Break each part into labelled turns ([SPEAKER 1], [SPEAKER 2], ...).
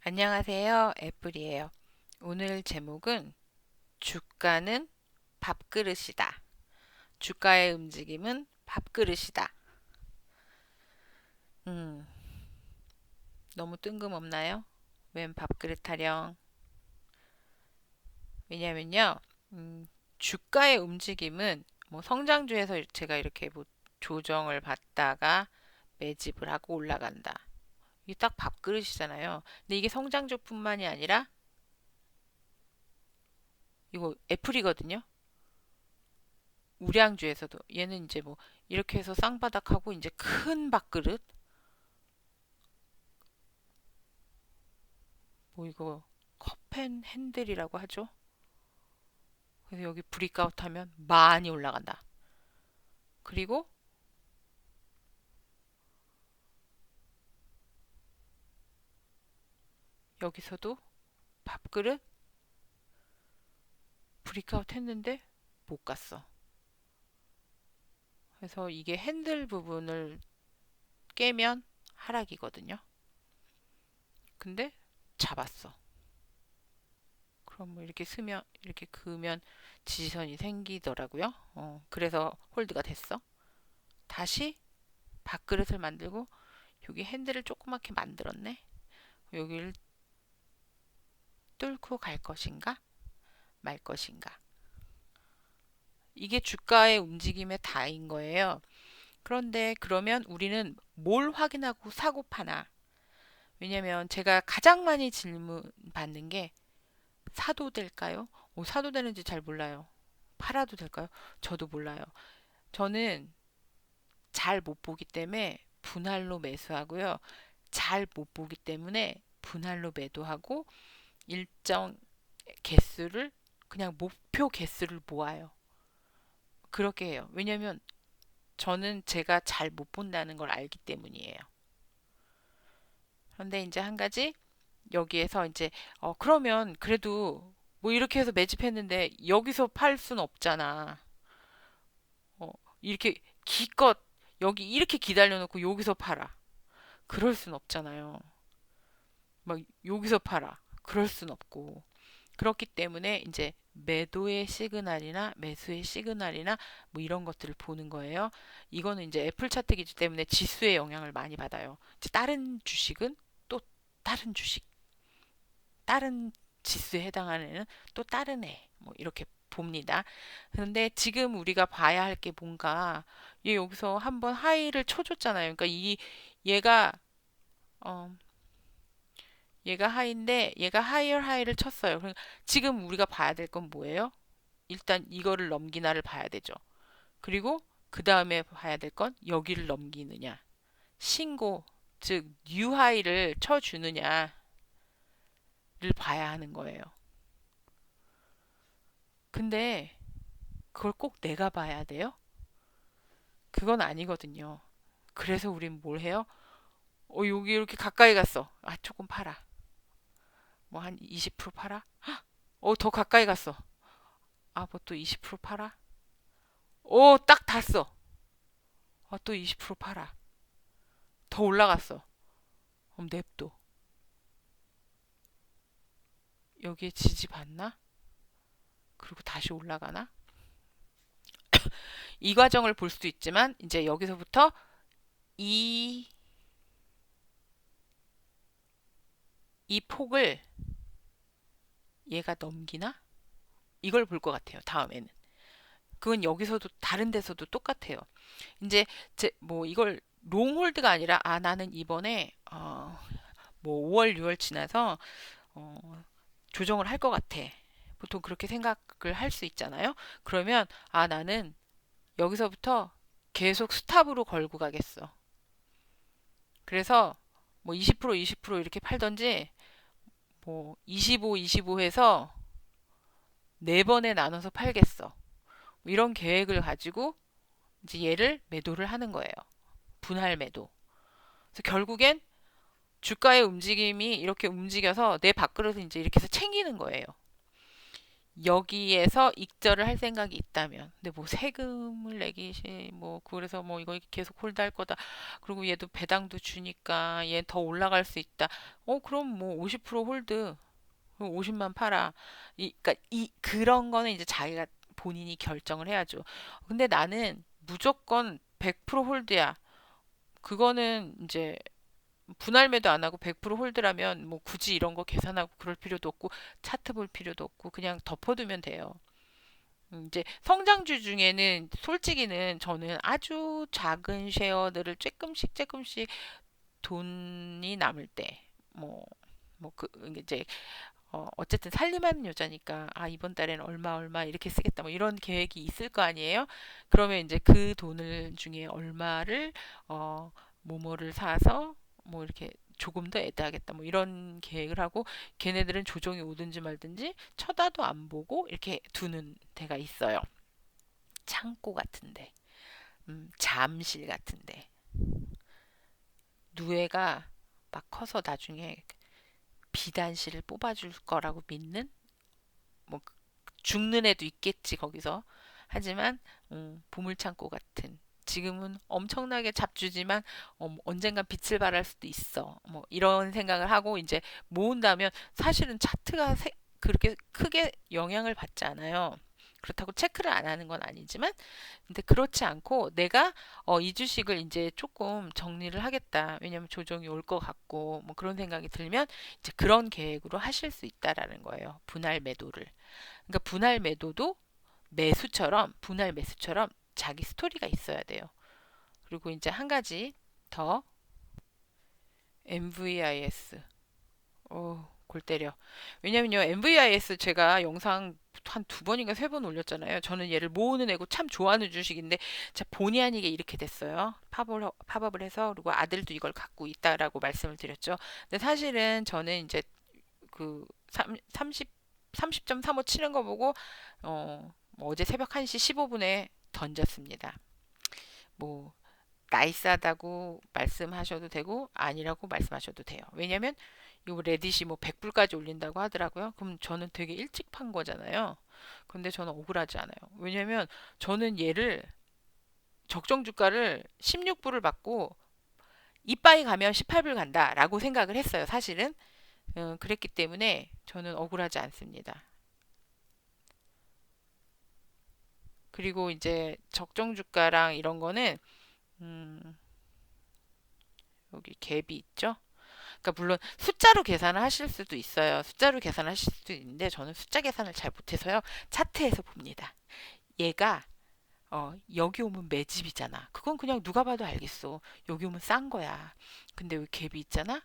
[SPEAKER 1] 안녕하세요. 애플이에요. 오늘 제목은 주가는 밥그릇이다. 주가의 움직임은 밥그릇이다. 음, 너무 뜬금없나요? 웬 밥그릇 타령? 왜냐면요, 주가의 움직임은 뭐 성장주에서 제가 이렇게 뭐 조정을 받다가 매집을 하고 올라간다. 이게 딱 밥그릇이잖아요. 근데 이게 성장주뿐만이 아니라 이거 애플이거든요. 우량주에서도 얘는 이제 뭐 이렇게 해서 쌍바닥하고 이제 큰 밥그릇 뭐 이거 컵앤 핸들이라고 하죠. 그래서 여기 브리크아웃 하면 많이 올라간다. 그리고 여기서도 밥그릇 브리크아웃 했는데 못 갔어. 그래서 이게 핸들 부분을 깨면 하락이거든요. 근데 잡았어. 그럼 뭐 이렇게 쓰면 이렇게 그으면 지지선이 생기더라고요. 그래서 홀드가 됐어. 다시 밥그릇을 만들고 여기 핸들을 조그맣게 만들었네. 여기를 뚫고 갈 것인가 말 것인가. 이게 주가의 움직임의 다인 거예요. 그런데 그러면 우리는 뭘 확인하고 사고 파나? 왜냐면 제가 가장 많이 질문 받는 게 사도 될까요? 사도 되는지 잘 몰라요. 팔아도 될까요? 저도 몰라요. 저는 잘 못 보기 때문에 분할로 매수하고요. 잘 못 보기 때문에 분할로 매도하고 일정 개수를 그냥 목표 개수를 모아요. 그렇게 해요. 왜냐면 저는 제가 잘 못 본다는 걸 알기 때문이에요. 그런데 이제 한 가지 여기에서 이제 그러면 그래도 뭐 이렇게 해서 매집했는데 여기서 팔 수는 없잖아. 어, 이렇게 기껏 여기 이렇게 기다려 놓고 여기서 팔아. 그럴 순 없잖아요. 막 여기서 팔아. 그럴 순 없고. 그렇기 때문에 이제 매도의 시그널이나 매수의 시그널이나 뭐 이런 것들을 보는 거예요. 이거는 이제 애플 차트이기 때문에 지수에 영향을 많이 받아요. 이제 다른 주식은 또 다른 주식, 다른 지수에 해당하는 애는 또 다른 애, 뭐 이렇게 봅니다. 그런데 지금 우리가 봐야 할 게 뭔가 얘 여기서 한번 하이를 쳐줬잖아요. 그러니까 이 얘가 어, 얘가 하이인데 얘가 하이어 하이를 쳤어요. 그러니까 지금 우리가 봐야 될 건 뭐예요? 일단 이거를 넘기나를 봐야 되죠. 그리고 그 다음에 봐야 될 건 여기를 넘기느냐. 신고, 즉 뉴하이를 쳐주느냐를 봐야 하는 거예요. 근데 그걸 꼭 내가 봐야 돼요? 그건 아니거든요. 그래서 우린 뭘 해요? 여기 이렇게 가까이 갔어. 조금 팔아. 뭐 한 20% 팔아? 더 가까이 갔어. 뭐 또 20% 팔아? 딱 닿았어. 또 20% 팔아. 더 올라갔어. 그럼 냅둬. 여기에 지지 받나? 그리고 다시 올라가나? 이 과정을 볼 수도 있지만 이제 여기서부터 이, 이 폭을 얘가 넘기나? 이걸 볼 것 같아요. 다음에는. 그건 여기서도 다른 데서도 똑같아요. 이제 뭐 이걸 롱홀드가 아니라 나는 이번에 뭐 5월, 6월 지나서 조정을 할 것 같아. 보통 그렇게 생각을 할 수 있잖아요. 그러면 나는 여기서부터 계속 스탑으로 걸고 가겠어. 그래서 뭐 20% 20% 이렇게 팔던지 뭐 25, 25 해서 네 번에 나눠서 팔겠어. 이런 계획을 가지고 이제 얘를 매도를 하는 거예요. 분할 매도. 그래서 결국엔 주가의 움직임이 이렇게 움직여서 내 밥그릇을 이제 이렇게 해서 챙기는 거예요. 여기에서 익절을 할 생각이 있다면, 근데 뭐 세금을 내기 뭐 그래서 뭐 이거 계속 홀드할 거다. 그리고 얘도 배당도 주니까 얘 더 올라갈 수 있다. 그럼 뭐 50% 홀드, 50만 팔아. 그러니까 이 그런 거는 이제 자기가 본인이 결정을 해야죠. 근데 나는 무조건 100% 홀드야. 그거는 이제 분할매도 안 하고 100% 홀드라면 뭐 굳이 이런 거 계산하고 그럴 필요도 없고 차트 볼 필요도 없고 그냥 덮어두면 돼요. 이제 성장주 중에는 솔직히는 저는 아주 작은 쉐어들을 조금씩 조금씩 돈이 남을 때, 뭐, 그, 이제, 어쨌든 살림하는 여자니까, 이번 달에는 얼마, 얼마 이렇게 쓰겠다, 뭐 이런 계획이 있을 거 아니에요? 그러면 이제 그 돈을 중에 얼마를, 뭐뭐를 사서, 뭐 이렇게 조금 더 애드하겠다, 뭐 이런 계획을 하고, 걔네들은 조정이 오든지 말든지 쳐다도 안 보고 이렇게 두는 데가 있어요. 창고 같은데, 잠실 같은데. 누에가 막 커서 나중에 비단실을 뽑아줄 거라고 믿는 뭐 죽는 애도 있겠지 거기서. 하지만 보물창고 같은, 지금은 엄청나게 잡주지만 언젠간 빛을 발할 수도 있어. 뭐 이런 생각을 하고 이제 모은다면 사실은 차트가 그렇게 크게 영향을 받지 않아요. 그렇다고 체크를 안 하는 건 아니지만, 근데 그렇지 않고 내가 이 주식을 이제 조금 정리를 하겠다. 왜냐면 조정이 올 것 같고 뭐 그런 생각이 들면 이제 그런 계획으로 하실 수 있다라는 거예요. 분할 매도를. 그러니까 분할 매수처럼 자기 스토리가 있어야 돼요. 그리고 이제 한 가지 더, MVIS. 골 때려. 왜냐면요, MVIS 제가 영상 한 두 번인가 세 번 올렸잖아요. 저는 얘를 모으는 애고 참 좋아하는 주식인데, 자, 본의 아니게 이렇게 됐어요. 팝업을 해서, 그리고 아들도 이걸 갖고 있다라고 말씀을 드렸죠. 근데 사실은 저는 이제 그 30.35 치는 거 보고, 뭐 어제 새벽 1시 15분에 던졌습니다. 뭐, 나이스하다고 말씀하셔도 되고 아니라고 말씀하셔도 돼요. 왜냐면 이거 레딧이 뭐 100불까지 올린다고 하더라고요. 그럼 저는 되게 일찍 판 거잖아요. 근데 저는 억울하지 않아요. 왜냐면 저는 얘를 적정 주가를 16불을 받고 이빠이 가면 18불 간다라고 생각을 했어요. 사실은. 그랬기 때문에 저는 억울하지 않습니다. 그리고 이제 적정 주가랑 이런 거는 음, 여기 갭이 있죠. 그러니까 물론 숫자로 계산을 하실 수도 있어요. 숫자로 계산을 하실 수도 있는데 저는 숫자 계산을 잘 못해서요. 차트에서 봅니다. 얘가 여기 오면 매집이잖아. 그건 그냥 누가 봐도 알겠어. 여기 오면 싼 거야. 근데 여기 갭이 있잖아.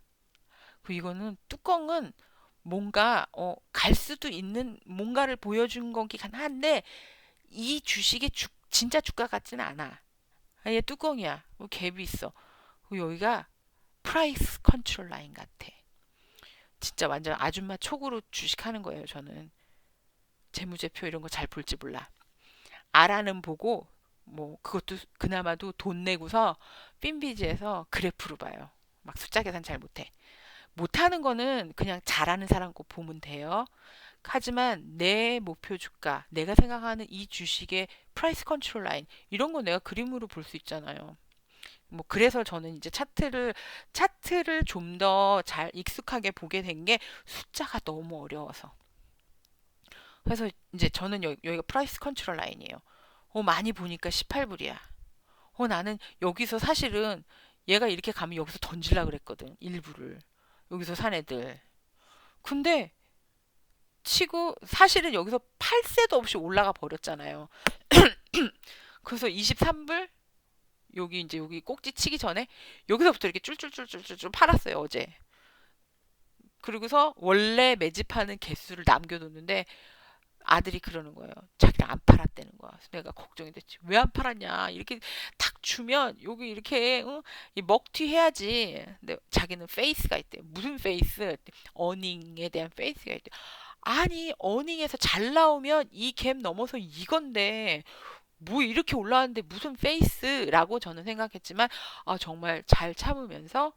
[SPEAKER 1] 그 이거는 뚜껑은 뭔가 갈 수도 있는 뭔가를 보여준 거긴 한데 이 주식의 진짜 주가 같지는 않아. 아예 뚜껑이야. 갭이 있어. 여기가 프라이스 컨트롤 라인 같아. 진짜 완전 아줌마 촉으로 주식하는 거예요, 저는. 재무제표 이런 거 잘 볼지 몰라. 알아는 보고, 뭐, 그것도 그나마도 돈 내고서 핀비지에서 그래프로 봐요. 막 숫자 계산 잘 못해. 못하는 거는 그냥 잘하는 사람 거 보면 돼요. 하지만 내 목표 주가, 내가 생각하는 이 주식의 프라이스 컨트롤 라인, 이런 거 내가 그림으로 볼 수 있잖아요. 뭐 그래서 저는 이제 차트를 좀 더 잘 익숙하게 보게 된 게 숫자가 너무 어려워서. 그래서 이제 저는 여기가 프라이스 컨트롤 라인이에요. 많이 보니까 18불이야. 나는 여기서 사실은 얘가 이렇게 가면 여기서 던질라 그랬거든. 일부를. 여기서 산 애들. 근데 치고 사실은 여기서 팔 새도 없이 올라가 버렸잖아요. 그래서 23불 여기 이제 여기 꼭지 치기 전에 여기서부터 이렇게 쫄쫄쫄쫄쫄 팔았어요, 어제. 그리고서 원래 매집하는 개수를 남겨뒀는데 아들이 그러는 거예요. 자기는 안 팔았다는 거야. 그래서 내가 걱정이 됐지. 왜 안 팔았냐? 이렇게 탁 주면 여기 이렇게 이 먹튀 해야지. 근데 자기는 페이스가 있대. 무슨 페이스? 어닝에 대한 페이스가 있대. 아니, 어닝에서 잘 나오면 이 갭 넘어서 이건데 뭐 이렇게 올라왔는데 무슨 페이스라고 저는 생각했지만, 정말 잘 참으면서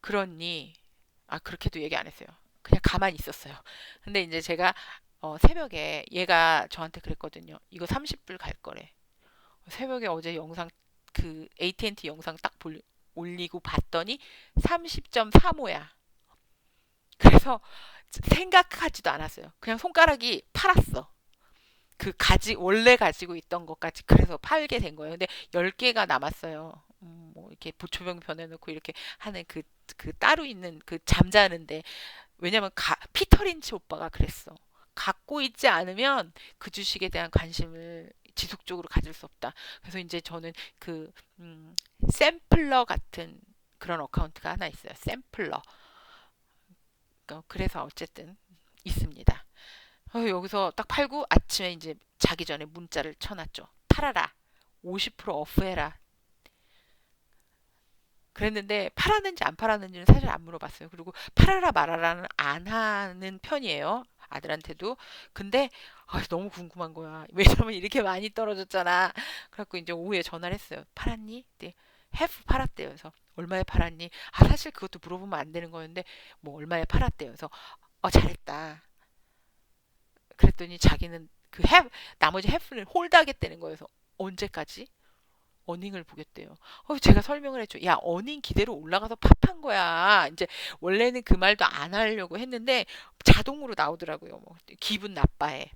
[SPEAKER 1] 그렇니? 그렇게도 얘기 안 했어요. 그냥 가만히 있었어요. 근데 이제 제가 새벽에 얘가 저한테 그랬거든요. 이거 30불 갈 거래. 새벽에 어제 영상 그 AT&T 영상 딱 올리고 봤더니 30.35야. 그래서 생각하지도 않았어요. 그냥 손가락이 팔았어. 그 원래 가지고 있던 것까지 그래서 팔게 된 거예요. 근데 10개가 남았어요. 뭐 이렇게 보초병 변해놓고 이렇게 하는 그 따로 있는 그 잠자는데 왜냐면 피터 린치 오빠가 그랬어. 갖고 있지 않으면 그 주식에 대한 관심을 지속적으로 가질 수 없다. 그래서 이제 저는 그 샘플러 같은 그런 어카운트가 하나 있어요. 샘플러. 그래서 어쨌든 있습니다. 여기서 딱 팔고 아침에 이제 자기 전에 문자를 쳐놨죠. 팔아라. 50% 어프해라. 그랬는데 팔았는지 안 팔았는지는 사실 안 물어봤어요. 그리고 팔아라 말아라는 안 하는 편이에요. 아들한테도. 근데 너무 궁금한 거야. 왜냐면 이렇게 많이 떨어졌잖아. 그래갖고 이제 오후에 전화를 했어요. 팔았니? 네. 해프 팔았대요. 그래서 얼마에 팔았니? 사실 그것도 물어보면 안 되는 거였는데 뭐 얼마에 팔았대요. 그래서 잘했다. 그랬더니 자기는 나머지 해프를 홀드하겠다는 거여서 언제까지? 어닝을 보겠대요. 제가 설명을 했죠. 야, 어닝 기대로 올라가서 팝한 거야. 이제 원래는 그 말도 안 하려고 했는데 자동으로 나오더라고요. 뭐 기분 나빠해.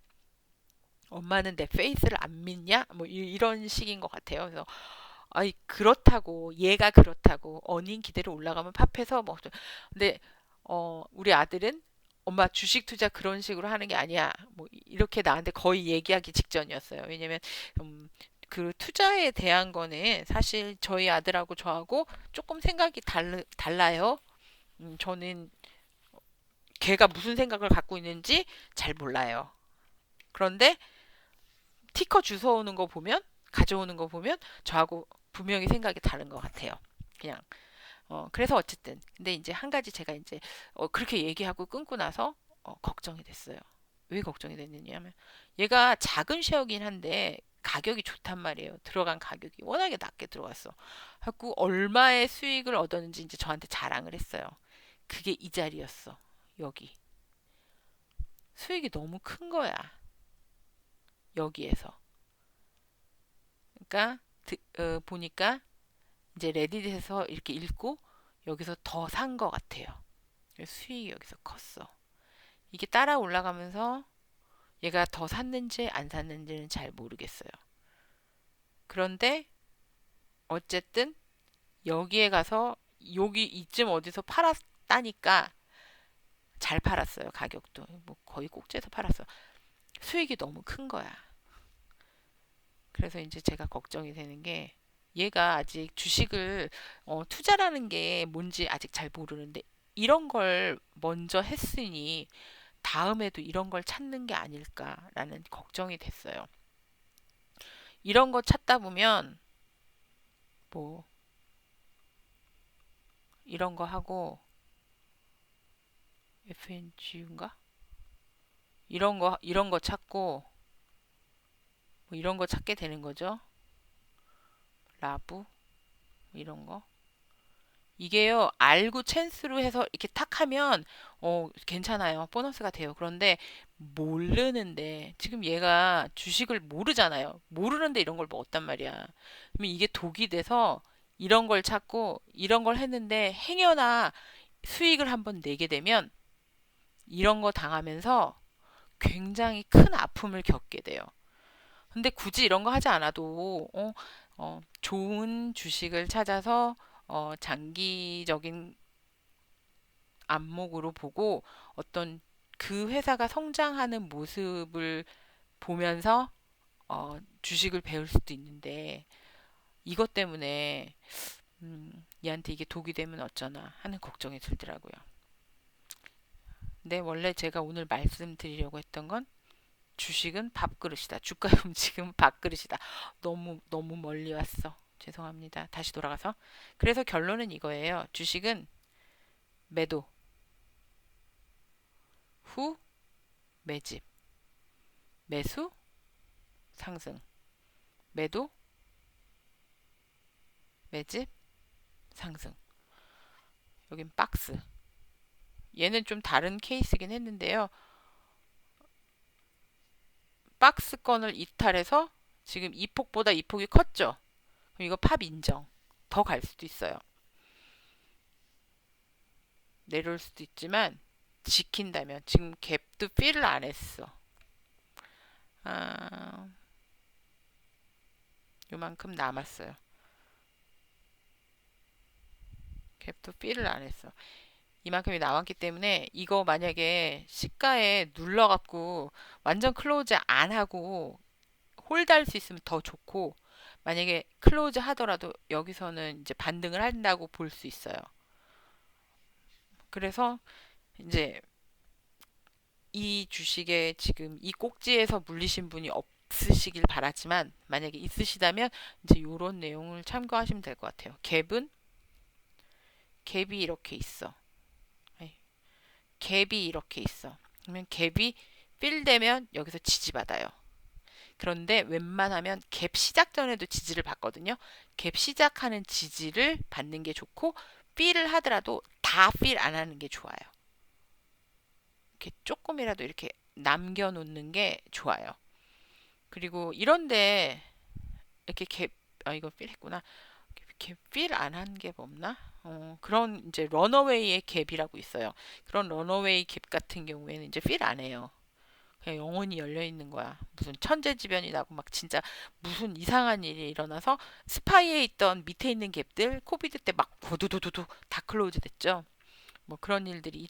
[SPEAKER 1] 엄마는 내 페이스를 안 믿냐? 뭐 이런 식인 것 같아요. 그래서 그렇다고 얘가 그렇다고 어닝 기대로 올라가면 팝해서 뭐 근데 우리 아들은 엄마 주식 투자 그런 식으로 하는 게 아니야. 뭐 이렇게 나한테 거의 얘기하기 직전이었어요. 왜냐면 음, 그 투자에 대한 거는 사실 저희 아들하고 저하고 조금 생각이 달라요. 저는 걔가 무슨 생각을 갖고 있는지 잘 몰라요. 그런데 티커 주워오는 거 보면 가져오는 거 보면 저하고 분명히 생각이 다른 것 같아요. 그냥 그래서 어쨌든 근데 이제 한 가지 제가 이제 그렇게 얘기하고 끊고 나서 걱정이 됐어요. 왜 걱정이 됐느냐면 얘가 작은 쉐어긴 한데 가격이 좋단 말이에요. 들어간 가격이 워낙에 낮게 들어갔어. 하고 얼마의 수익을 얻었는지 이제 저한테 자랑을 했어요. 그게 이 자리였어. 여기. 수익이 너무 큰 거야. 여기에서. 그러니까 보니까 이제 레딧에서 이렇게 읽고 여기서 더 산 것 같아요. 수익이 여기서 컸어. 이게 따라 올라가면서 얘가 더 샀는지 안 샀는지는 잘 모르겠어요. 그런데 어쨌든 여기에 가서 여기 이쯤 어디서 팔았다니까 잘 팔았어요. 가격도 뭐 거의 꼭지에서 팔았어. 수익이 너무 큰 거야. 그래서 이제 제가 걱정이 되는 게 얘가 아직 주식을 투자라는 게 뭔지 아직 잘 모르는데 이런 걸 먼저 했으니 다음에도 이런 걸 찾는 게 아닐까라는 걱정이 됐어요. 이런 거 찾다 보면 뭐 이런 거 하고 FNG인가? 이런 거 찾고 뭐 이런 거 찾게 되는 거죠. 라부 뭐 이런 거. 이게요, 알고 찬스로 해서 이렇게 탁 하면, 괜찮아요. 보너스가 돼요. 그런데, 모르는데, 지금 얘가 주식을 모르잖아요. 모르는데 이런 걸 먹었단 말이야. 그러면 이게 독이 돼서, 이런 걸 찾고, 이런 걸 했는데, 행여나 수익을 한번 내게 되면, 이런 거 당하면서 굉장히 큰 아픔을 겪게 돼요. 근데 굳이 이런 거 하지 않아도 좋은 주식을 찾아서 장기적인 안목으로 보고 어떤 그 회사가 성장하는 모습을 보면서 주식을 배울 수도 있는데 이것 때문에 얘한테 이게 독이 되면 어쩌나 하는 걱정이 들더라고요. 근데 원래 제가 오늘 말씀드리려고 했던 건 주식은 밥그릇이다. 주가 움직임은 밥그릇이다. 너무 너무 멀리 왔어. 죄송합니다. 다시 돌아가서. 그래서 결론은 이거예요. 주식은 매도 후 매집, 매수 상승, 매도 매집 상승. 여긴 박스. 얘는 좀 다른 케이스긴 했는데요. 박스권을 이탈해서 지금 이 폭보다 이 폭이 컸죠. 그럼 이거 팝 인정. 더 갈 수도 있어요. 내려올 수도 있지만 지킨다면 지금 갭도 필을 안 했어. 아, 요만큼 남았어요. 갭도 필을 안 했어. 이만큼이 남았기 때문에 이거 만약에 시가에 눌러갖고 완전 클로즈 안 하고 홀드할 수 있으면 더 좋고 만약에 클로즈 하더라도 여기서는 이제 반등을 한다고 볼 수 있어요. 그래서 이제 이 주식에 지금 이 꼭지에서 물리신 분이 없으시길 바라지만 만약에 있으시다면 이제 이런 내용을 참고하시면 될 것 같아요. 갭이 이렇게 있어. 네, 갭이 이렇게 있어. 그러면 갭이 필되면 여기서 지지받아요. 그런데 웬만하면 갭 시작 전에도 지지를 받거든요. 갭 시작하는 지지를 받는 게 좋고 필을 하더라도 다 필 안 하는 게 좋아요. 이렇게 조금이라도 이렇게 남겨놓는 게 좋아요. 그리고 이런데 이렇게 이거 필 했구나. 갭 필 안 한 갭 없나? 그런 이제 런어웨이의 갭이라고 있어요. 그런 런어웨이 갭 같은 경우에는 이제 필 안 해요. 그냥 영원히 열려 있는 거야. 무슨 천재지변이 나고 막 진짜 무슨 이상한 일이 일어나서 스파이에 있던 밑에 있는 갭들 코비드 때 막 도두두두두 다 클로즈 됐죠. 뭐 그런 일들이